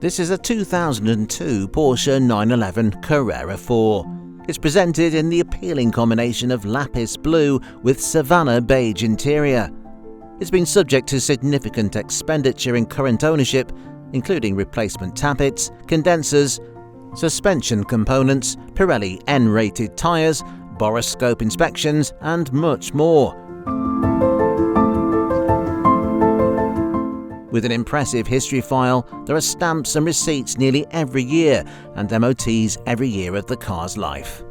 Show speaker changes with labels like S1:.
S1: This is a 2002 Porsche 911 Carrera 4. It's presented in the appealing combination of Lapis Blue with Savannah Beige interior. It's been subject to significant expenditure in current ownership, including replacement tappets, condensors, suspension components, Pirelli N-Rated tyres, boroscope inspections and much more. With an impressive history file, there are stamps and receipts nearly every year and MOTs every year of the car's life.